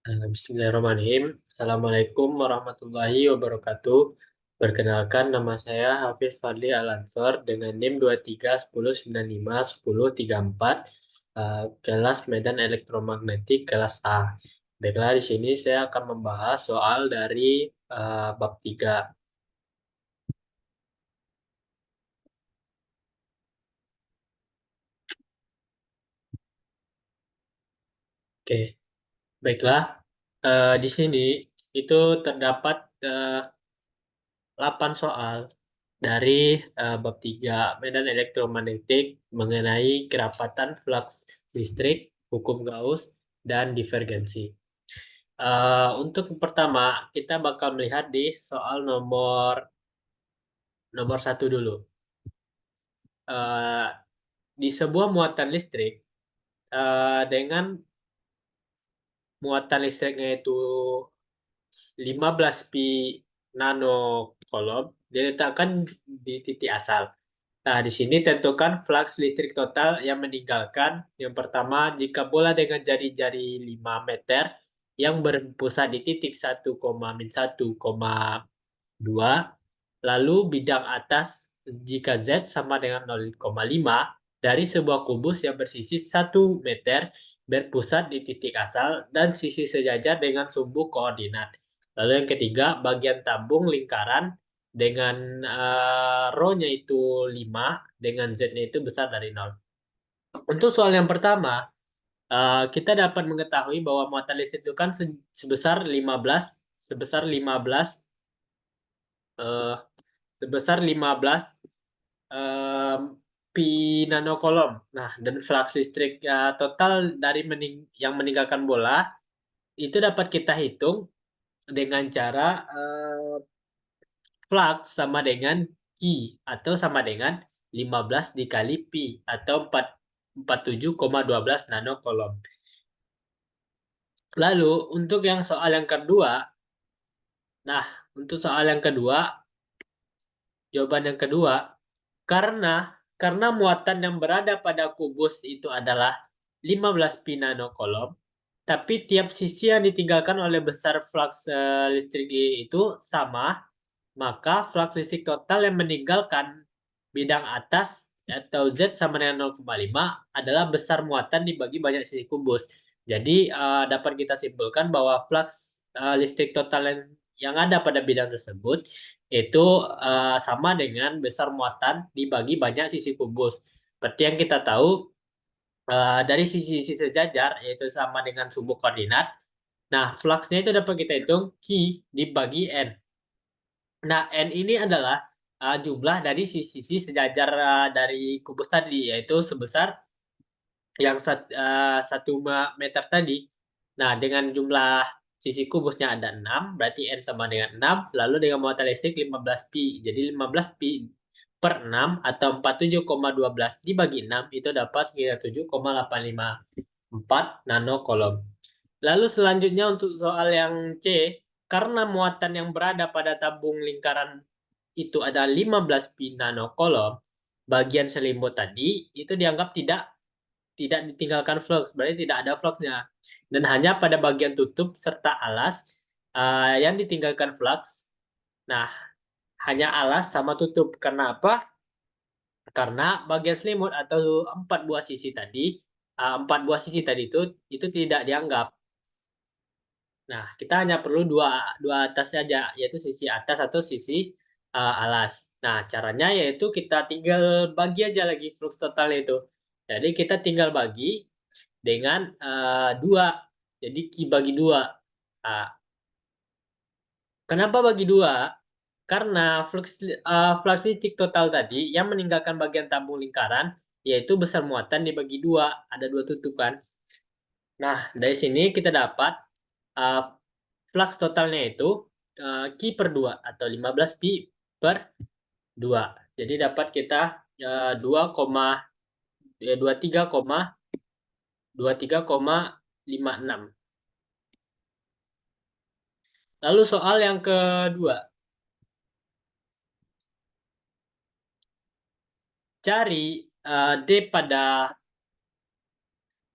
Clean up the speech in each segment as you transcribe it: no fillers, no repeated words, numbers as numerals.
Bismillahirrahmanirrahim. Assalamualaikum warahmatullahi wabarakatuh. Perkenalkan, nama saya Hafiz Fadli Al-Ansor dengan NIM 2310951034, kelas Medan Elektromagnetik kelas A. Baiklah, di sini saya akan membahas soal dari bab 3. Oke, baiklah. Di sini itu terdapat 8 soal dari bab 3 medan elektromagnetik mengenai kerapatan flux listrik, hukum Gauss, dan divergensi. Untuk yang pertama, kita bakal melihat di soal nomor nomor satu dulu. Eh, di sebuah muatan listrik dengan muatan listriknya itu 15 pi nanocoulomb diletakkan di titik asal. Nah, di sini tentukan flux listrik total yang meninggalkan. Yang pertama, jika bola dengan jari-jari 5 meter yang berpusat di titik 1,-1,2, lalu bidang atas jika Z sama dengan 0,5 dari sebuah kubus yang bersisi 1 meter berpusat di titik asal dan sisi sejajar dengan sumbu koordinat. Lalu yang ketiga, bagian tabung lingkaran dengan rho-nya itu 5, dengan Z-nya itu besar dari 0. Untuk soal yang pertama, kita dapat mengetahui bahwa muatan listrik itu kan sebesar 15 sebesar 15 eh, sebesar 15 em, pi nanocoulomb. Nah, dan flux listrik total dari yang meninggalkan bola itu dapat kita hitung dengan cara flux sama dengan Q atau sama dengan 15 dikali pi atau 47,12 nanocoulomb. Lalu untuk yang soal yang kedua, nah untuk soal yang kedua, jawaban yang kedua, karena muatan yang berada pada kubus itu adalah 15 pi nanocoulomb, tapi tiap sisi yang ditinggalkan oleh besar flux listrik itu sama, maka flux listrik total yang meninggalkan bidang atas atau Z sama dengan 0,5 adalah besar muatan dibagi banyak sisi kubus. Jadi dapat kita simpulkan bahwa flux listrik total yang ada pada bidang tersebut itu sama dengan besar muatan dibagi banyak sisi kubus. Seperti yang kita tahu dari sisi-sisi sejajar yaitu sama dengan sumbu koordinat. Nah, fluxnya itu dapat kita hitung Q dibagi N. Nah, N ini adalah jumlah dari sisi sejajar dari kubus tadi, yaitu sebesar yang 1 meter tadi. Nah, dengan jumlah sisi kubusnya ada 6, berarti N sama dengan 6, lalu dengan muatan listrik 15 pi. Jadi 15 pi per 6 atau 47,12 dibagi 6 itu dapat sekitar 7,854 nanocoulomb. Lalu selanjutnya untuk soal yang C, karena muatan yang berada pada tabung lingkaran itu ada 15 pi nanocoulomb, bagian selimut tadi itu dianggap tidak tidak ditinggalkan flux, berarti tidak ada fluxnya. Dan hanya pada bagian tutup serta alas yang ditinggalkan flux. Nah, hanya alas sama tutup. Karena apa? Karena bagian selimut atau 4 buah sisi tadi itu tidak dianggap. Nah, kita hanya perlu dua dua atas saja, yaitu sisi atas atau sisi alas. Nah, caranya yaitu kita tinggal bagi aja lagi flux total itu. Jadi kita tinggal bagi dengan 2. Jadi Q bagi 2. Ah, kenapa bagi 2? Karena flux listrik total tadi yang meninggalkan bagian tabung lingkaran yaitu besar muatan dibagi 2. Ada 2 tutupan. Nah, dari sini kita dapat uh, flux totalnya itu Q per 2 atau 15 pi per 2. Jadi dapat kita 23,56. Lalu soal yang kedua, cari D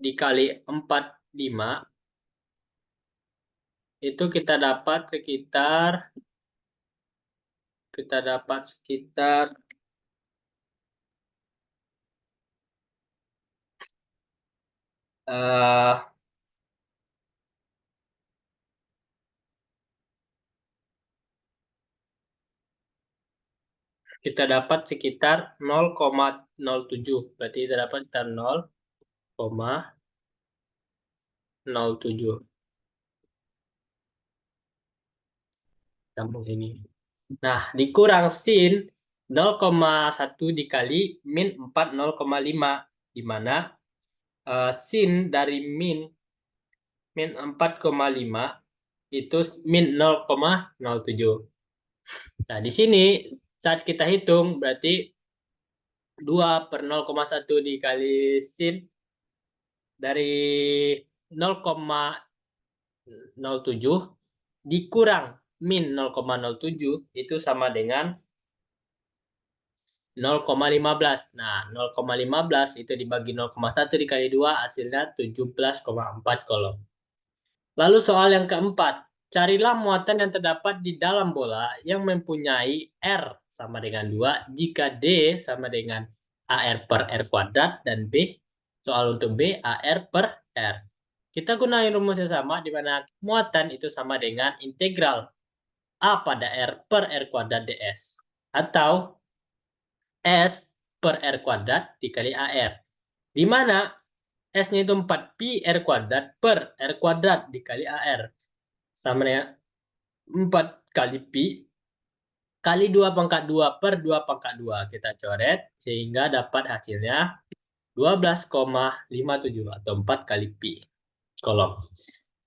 dikali 45 itu kita dapat sekitar eh kita dapat sekitar 0,07. Berarti kita dapat sekitar 0,07. Campur sini. Nah, dikurang sin 0,1 dikali min 4 0,5, di mana sin dari min 4,5 itu min 0,07. Nah, di sini saat kita hitung berarti 2 per 0,1 dikali sin dari 0,07 dikurang min 0,07 itu sama dengan 0,15. Nah, 0,15 itu dibagi 0,1 dikali 2 hasilnya 17,4 kolom. Lalu soal yang keempat, carilah muatan yang terdapat di dalam bola yang mempunyai R sama dengan 2 jika D sama dengan AR per R kuadrat dan B, soal untuk B, AR per R. Kita gunakan rumus yang sama di mana muatan itu sama dengan integral A pada R per R kuadrat ds. Atau S per R kuadrat dikali AR. Di mana S-nya itu 4pi R kuadrat per R kuadrat dikali AR. Sama dengan 4 kali pi kali 2 pangkat 2 per 2 pangkat 2. Kita coret sehingga dapat hasilnya 12,57 atau 4 kali pi kolom.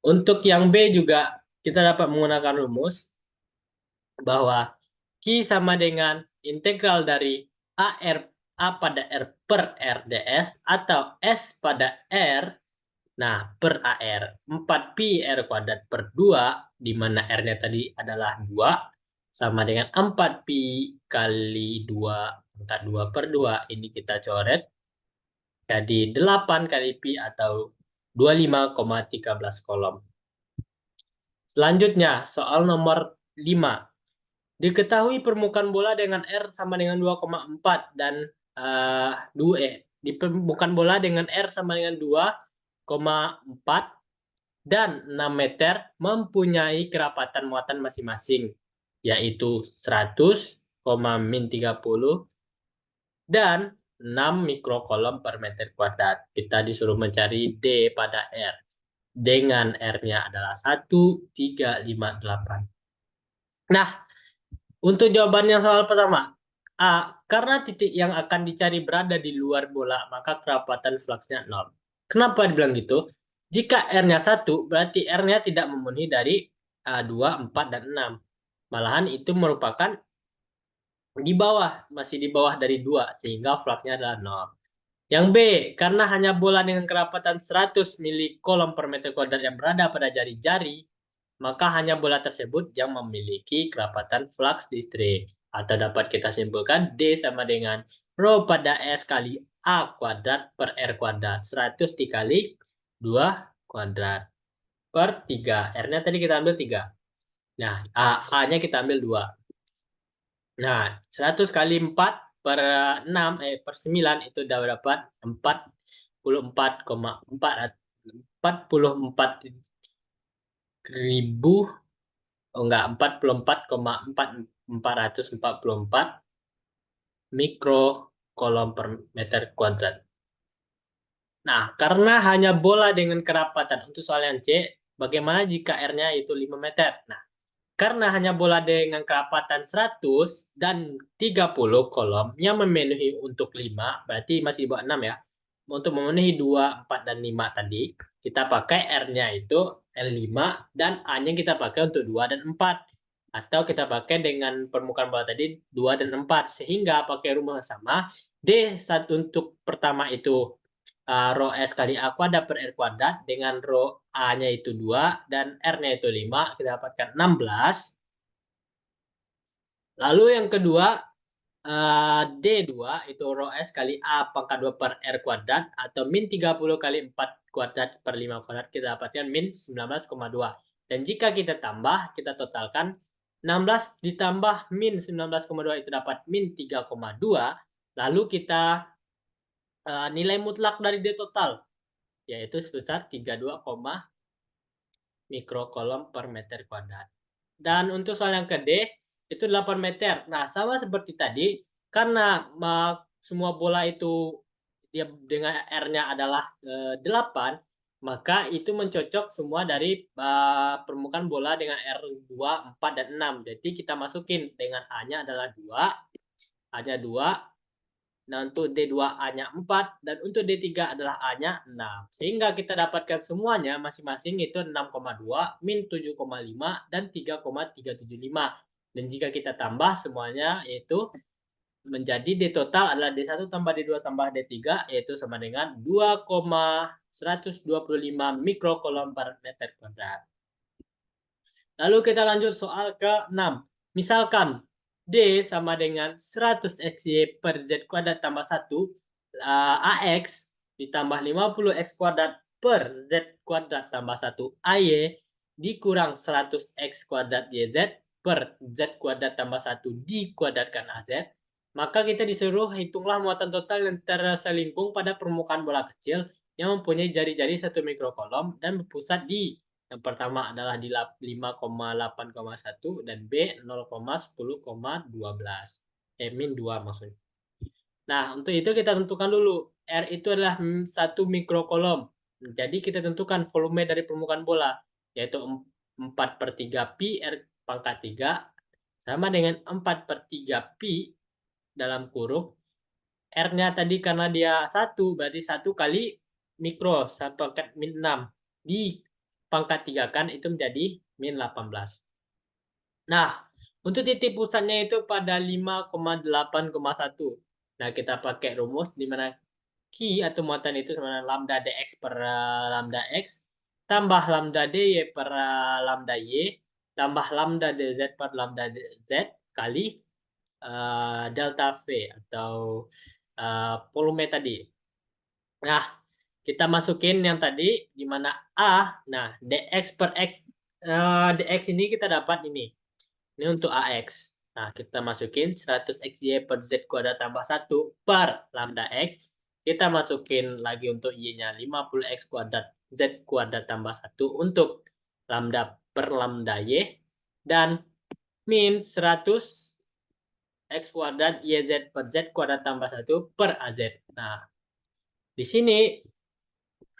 Untuk yang B juga kita dapat menggunakan rumus bahwa Q sama dengan integral dari A pada R per R ds atau S pada R. Nah, per AR 4pi R kuadrat per 2, di mana R-nya tadi adalah 2, sama dengan 4pi kali 2 pangkat 2 per 2. Ini kita coret jadi 8 kali pi atau 25,13 kolom. Selanjutnya, soal nomor 5. Diketahui permukaan bola dengan R sama dengan 2,4 dan di permukaan bola dengan R sama dengan 2,4 dan 6 meter mempunyai kerapatan muatan masing-masing, yaitu 100, min 30 dan 6 mikrokolom per meter kuadrat. Kita disuruh mencari D pada R. Dengan R-nya adalah 1, 3, 5, 8. Nah, untuk jawabannya soal pertama, A. Karena titik yang akan dicari berada di luar bola, maka kerapatan fluksnya 0. Kenapa dibilang gitu? Jika R-nya 1, berarti R-nya tidak memenuhi dari 2, 4, dan 6. Malahan itu merupakan di bawah, masih di bawah dari 2, sehingga fluksnya adalah 0. Yang B, karena hanya bola dengan kerapatan 100 milikolom per meter kuadrat yang berada pada jari-jari, maka hanya bola tersebut yang memiliki kerapatan flux distrik. Atau dapat kita simpulkan D sama dengan rho pada S kali A kuadrat per R kuadrat. 100 dikali 2 kuadrat per 3. R-nya tadi kita ambil 3. Nah, A-nya kita ambil 2. Nah, 100 kali 4 per 6, per 9 itu udah dapat 44,4 oh enggak, 44,444 mikrokolom per meter kuadrat. Nah, karena hanya bola dengan kerapatan, untuk soal yang C, bagaimana jika R-nya itu 5 meter? Nah, karena hanya bola dengan kerapatan 100 dan 30 kolom yang memenuhi untuk 5, berarti masih di bawah 6 ya. Untuk memenuhi 2, 4, dan 5 tadi, kita pakai R-nya itu L5 dan A-nya kita pakai untuk 2 dan 4. Atau kita pakai dengan permukaan bola tadi 2 dan 4. Sehingga pakai rumus yang sama, D satu untuk pertama itu rho S kali A kuadrat per R kuadrat dengan rho A-nya itu 2 dan R-nya itu 5, kita dapatkan 16. Lalu yang kedua, D2 itu rho S kali A pangkat 2 per R kuadrat atau min 30 kali 4 kuadrat per 5 kuadrat, kita dapatkan min 19,2. Dan jika kita tambah, kita totalkan 16 ditambah min 19,2 itu dapat min 3,2. Lalu kita nilai mutlak dari D total, yaitu sebesar 32, mikrokolom per meter kuadrat. Dan untuk soal yang ke D, itu 8 meter. Nah, sama seperti tadi, karena semua bola itu dia dengan R-nya adalah 8, maka itu mencocok semua dari permukaan bola dengan R2, 4, dan 6. Jadi kita masukin dengan A-nya adalah 2, A-nya 2, nah untuk D2A-nya 4, dan untuk D3 adalah A-nya 6. Sehingga kita dapatkan semuanya masing-masing itu 6,2, min 7,5, dan 3,375. Dan jika kita tambah semuanya yaitu menjadi D total adalah D1 tambah D2 tambah D3 yaitu sama dengan 2,125 mikrokolom per meter kuadrat. Lalu kita lanjut soal ke-6. Misalkan D sama dengan 100 XY per Z kuadrat tambah 1 AX ditambah 50 X kuadrat per Z kuadrat tambah 1 AY dikurang 100 X kuadrat YZ per Z kuadrat tambah 1 dikuadratkan AZ. Maka kita disuruh hitunglah muatan total yang terselingkung pada permukaan bola kecil yang mempunyai jari-jari 1 mikrokolom dan berpusat di yang pertama adalah di 5,8,1 dan B 0,10,12. Min 2 maksudnya. Nah, untuk itu kita tentukan dulu. R itu adalah 1 mikrokolom. Jadi kita tentukan volume dari permukaan bola, yaitu 4/3 pi R pangkat 3 sama dengan 4/3 pi dalam kurung. R-nya tadi karena dia 1, berarti 1 kali mikro, 1 pangkat min 6. Di pangkat 3 kan itu menjadi min 18. Nah, untuk titik pusatnya itu pada 5,8,1. Nah, kita pakai rumus di mana Q atau muatan itu sama dengan lambda dx per lambda x tambah lambda dy per lambda y tambah lambda dz per lambda dz kali delta V atau volume tadi. Nah, kita masukin yang tadi di mana A, nah dx per x, dx ini kita dapat ini. Ini untuk AX. Nah, kita masukin 100 XY per Z kuadrat tambah 1 per lambda X. Kita masukin lagi untuk Y-nya 50 X kuadrat Z kuadrat tambah 1 untuk lambda per lambda Y. Dan min 100 X kuadrat YZ per Z kuadrat tambah 1 per AZ. Nah, di sini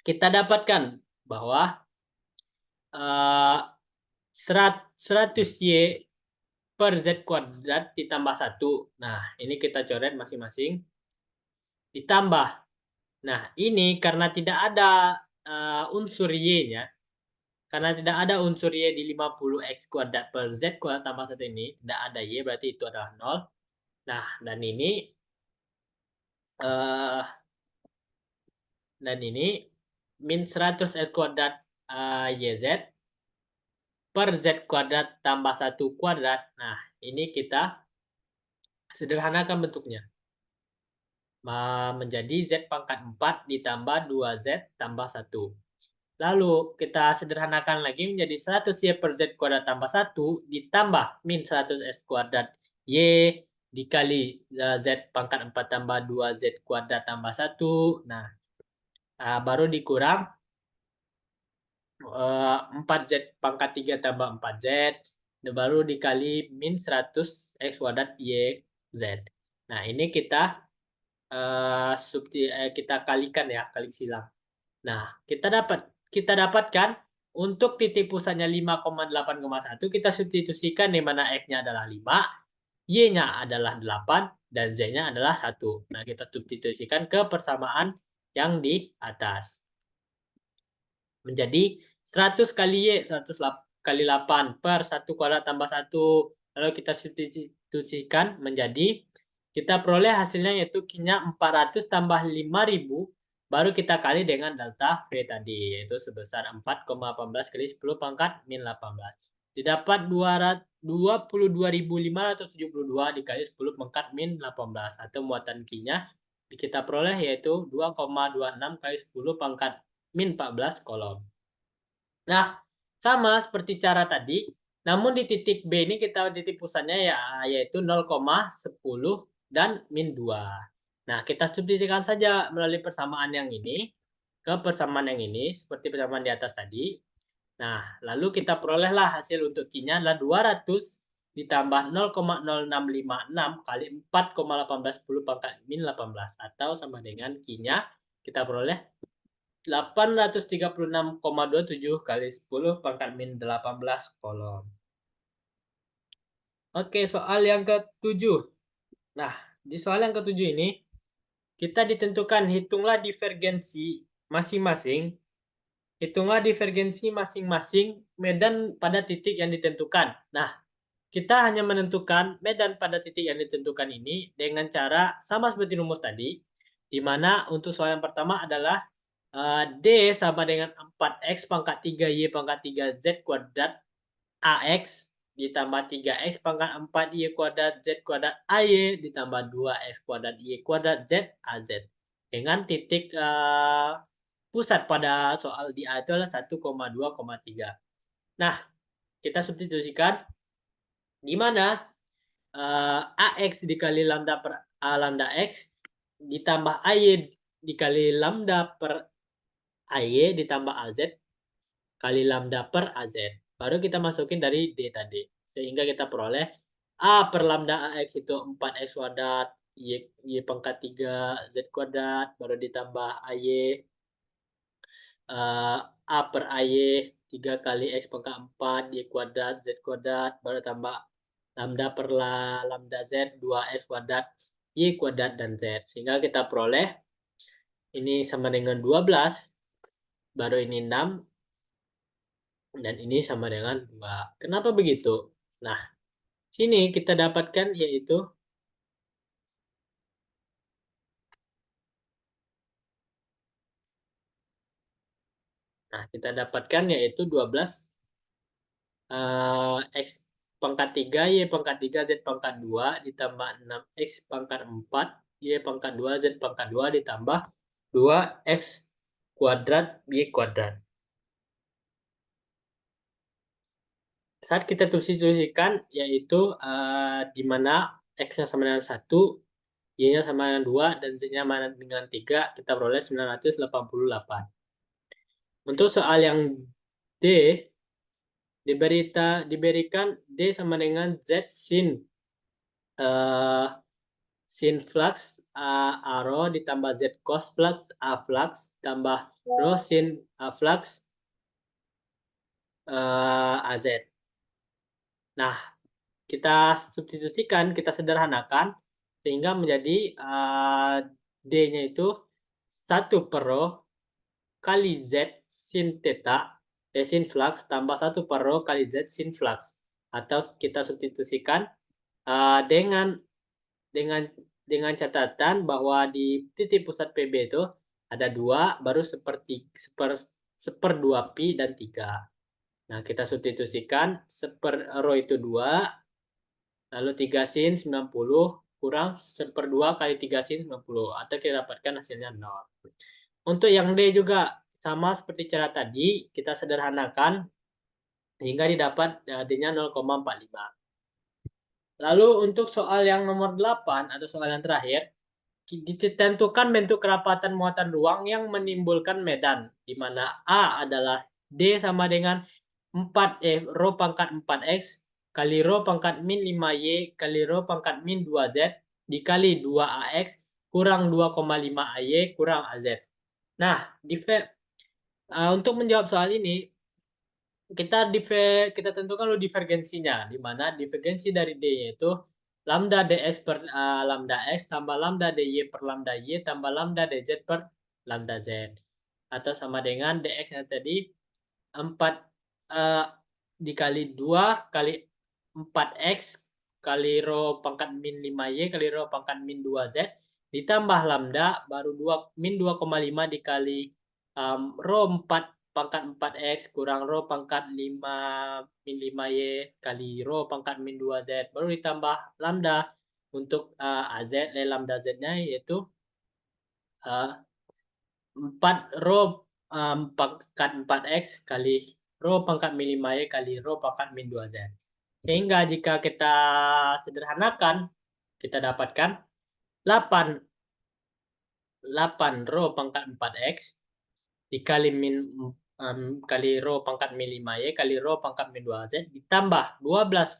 kita dapatkan bahwa 100 Y per Z kuadrat ditambah 1. Nah, ini kita coret masing-masing. Ditambah. Nah, ini karena tidak ada unsur Y-nya. Karena tidak ada unsur Y di 50 X kuadrat per Z kuadrat tambah 1 ini. Tidak ada Y, berarti itu adalah 0. Nah, dan ini min 100 X kuadrat YZ per Z kuadrat tambah 1 kuadrat. Nah, ini kita sederhanakan bentuknya. Menjadi Z pangkat 4 ditambah 2Z tambah 1. Lalu kita sederhanakan lagi menjadi 100 Y per Z kuadrat tambah 1 ditambah min 100 S kuadrat Y dikali Z pangkat 4 tambah 2Z kuadrat tambah 1. Nah, baru dikurang 4Z pangkat 3 tambah 4Z. Baru dikali min 100 X kuadrat Y Z. Nah, ini kita kita kalikan ya, kali silang. Nah, kita dapatkan untuk titik pusatnya 5,8,1 kita substitusikan di mana X-nya adalah 5, Y-nya adalah 8 dan Z-nya adalah 1. Nah, kita substitusikan ke persamaan yang di atas. Menjadi 100 kali Y, 100 kali 8 per 1 kuadrat tambah 1. Lalu kita substitusikan menjadi kita peroleh hasilnya yaitu Q-nya 400 tambah 5.000, baru kita kali dengan delta V tadi, yaitu sebesar 4,18 kali 10 pangkat min 18. Didapat 22.572 dikali 10 pangkat min 18, atau muatan Q-nya kita peroleh yaitu 2,26 kali 10 pangkat min 14 kolom. Nah, sama seperti cara tadi, namun di titik B ini kita titik pusatnya yaitu 0,10 dan min 2. Nah, kita substitusikan saja melalui persamaan yang ini ke persamaan yang ini, seperti persamaan di atas tadi. Nah, lalu kita perolehlah hasil untuk Q-nya adalah 200 ditambah 0,0656 kali 4,1810 pangkat min 18. Atau sama dengan Q-nya kita peroleh 836,27 kali 10 pangkat min 18 kolom. Oke, soal yang ke-7. Nah, di soal yang ke-7 ini, kita ditentukan hitunglah divergensi masing-masing. Hitunglah divergensi masing-masing medan pada titik yang ditentukan. Nah, kita hanya menentukan medan pada titik yang ditentukan ini dengan cara sama seperti rumus tadi, di mana untuk soal yang pertama adalah D sama dengan 4X pangkat 3Y pangkat 3Z kuadrat AX ditambah 3X pangkat 4Y kuadrat Z kuadrat AY ditambah 2X kuadrat Y kuadrat Z AZ. Dengan titik pusat pada soal di A itu adalah 1,2,3. Nah, kita substitusikan di mana AX dikali lambda per A lambda X ditambah AY dikali lambda per AY ditambah AZ kali lambda per AZ. Baru kita masukin dari D tadi. Sehingga kita peroleh A per lambda AX itu 4X kuadrat, Y pangkat 3 Z kuadrat, baru ditambah AY, A per AY 3 kali X pangkat 4, Y kuadrat, Z kuadrat, baru tambah lambda per lambda Z 2X kuadrat, Y kuadrat, dan Z. Sehingga kita peroleh ini sama dengan 12, baru ini 6, dan ini sama dengan 2. Kenapa begitu? Nah, sini kita dapatkan yaitu kita dapatkan yaitu 12 X pangkat 3 Y pangkat 3 Z pangkat 2 ditambah 6X pangkat 4 Y pangkat 2 Z pangkat 2 ditambah 2X kuadrat Y kuadrat. Saat kita substitusikan yaitu di mana X-nya sama dengan 1, Y-nya sama dengan 2, dan Z-nya sama dengan 3, kita peroleh 988. Untuk soal yang D, diberikan D sama dengan Z sin flux A rho ditambah Z cos flux A flux tambah rho sin flux AZ. Nah, kita substitusikan, kita sederhanakan sehingga menjadi D-nya itu 1 per rho kali Z sin theta sin flux tambah 1 per rho kali Z sin flux. Atau kita substitusikan dengan catatan bahwa di titik pusat PB itu ada 2, baru seper 2 pi dan 3. Nah, kita substitusikan seper rho itu 2, lalu 3 sin 90 kurang seper 2 kali 3 sin 90. Atau kita dapatkan hasilnya 0. Untuk yang D juga sama seperti cara tadi, kita sederhanakan hingga didapat D-nya 0,45. Lalu untuk soal yang nomor 8 atau soal yang terakhir, ditentukan bentuk kerapatan muatan ruang yang menimbulkan medan, di mana A adalah D sama dengan 4 rho pangkat 4X kali rho pangkat min 5Y kali rho pangkat min 2Z dikali 2AX kurang 2,5 AY kurang AZ. Nah, untuk menjawab soal ini, kita tentukan dulu divergensinya, di mana divergensi dari D yaitu lambda dx per lambda x tambah lambda dy per lambda y tambah lambda dz per lambda z. Atau sama dengan dx yang tadi 4 dikali 2 kali 4x kali rho pangkat min 5y kali rho pangkat min 2z ditambah lambda baru 2 min 2,5 dikali rho 4 pangkat 4x kurang rho pangkat 5 min 5y kali rho pangkat min 2z baru ditambah lambda untuk AZ, lambda Z-nya yaitu 4 rho pangkat 4x kali rho pangkat min 5y kali rho pangkat min 2z. Sehingga jika kita sederhanakan, kita dapatkan 8 rho pangkat 4x dikali kali rho pangkat min 5y kali rho pangkat min 2z ditambah 12,5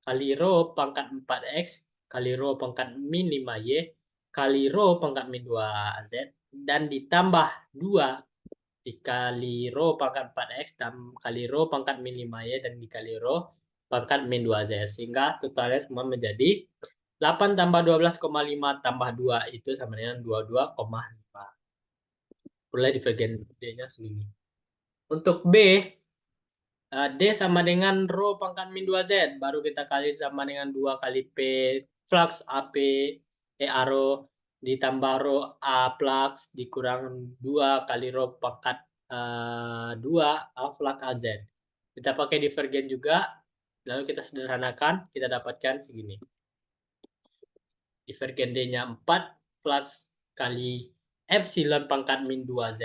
kali rho pangkat 4x kali rho pangkat min 5y kali rho pangkat min 2z dan ditambah 2 dikali rho pangkat 4x kali rho pangkat min 5y dan dikali rho pangkat min 2z. Sehingga totalnya semua menjadi 8 tambah 12,5 tambah 2 itu sama dengan 22,5. Mulai divergen D-nya segini. Untuk B, D sama dengan rho pangkat min 2Z. Baru kita kali sama dengan 2 kali P flux AP E arrow ditambah rho A flux dikurang 2 kali rho pangkat 2 A flux AZ. Kita pakai divergen juga. Lalu kita sederhanakan, kita dapatkan segini. Divergen D-nya 4 flux kali epsilon pangkat min 2Z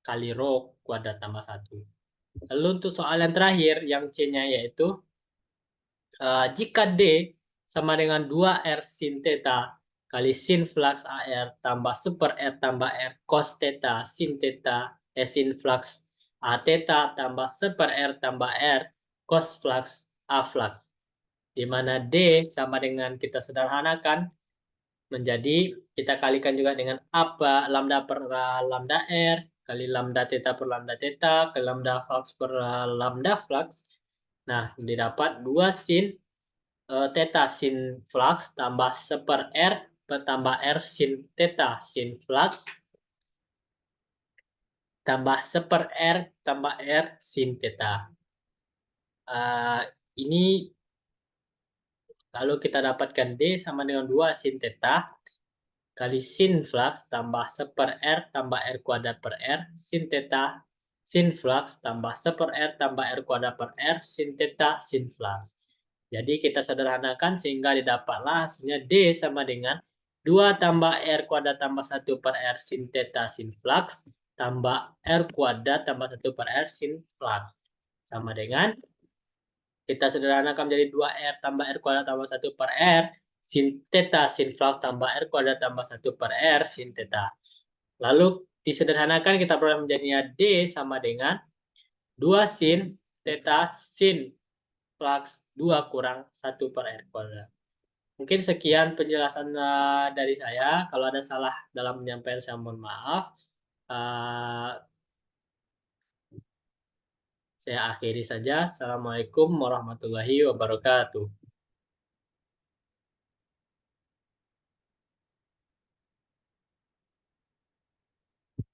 kali rho kuadrat tambah 1. Lalu untuk soal yang terakhir, yang C-nya yaitu jika D sama dengan 2R sin theta kali sin flux AR tambah super R tambah R cos theta sin theta sin flux A theta tambah super R tambah R cos flux A flux. Di mana D sama dengan kita sederhanakan menjadi kita kalikan juga dengan apa lambda per lambda R kali lambda theta per lambda theta ke lambda flux per lambda flux. Nah, didapat 2 sin theta sin flux tambah seper R tambah R sin theta sin flux tambah seper R tambah R sin theta. Ini lalu kita dapatkan D sama dengan 2 sin theta kali sin flux tambah seper R tambah R kuadrat per R sin theta sin flux tambah seper R tambah R kuadrat per R sin theta sin flux. Jadi kita sederhanakan sehingga didapatlah hasilnya D sama dengan 2 tambah R kuadrat tambah 1 per R sin theta sin flux tambah R kuadrat tambah 1 per R sin flux. Sama dengan kita sederhanakan menjadi 2R tambah R kuadrat tambah 1 per R sin theta sin flux tambah R kuadrat tambah 1 per R sin theta. Lalu disederhanakan kita peroleh menjadinya D sama dengan 2 sin theta sin flux 2 kurang 1 per R kuadrat. Mungkin sekian penjelasan dari saya. Kalau ada salah dalam menyampaikan saya mohon maaf. Saya akhiri saja. Assalamualaikum warahmatullahi wabarakatuh.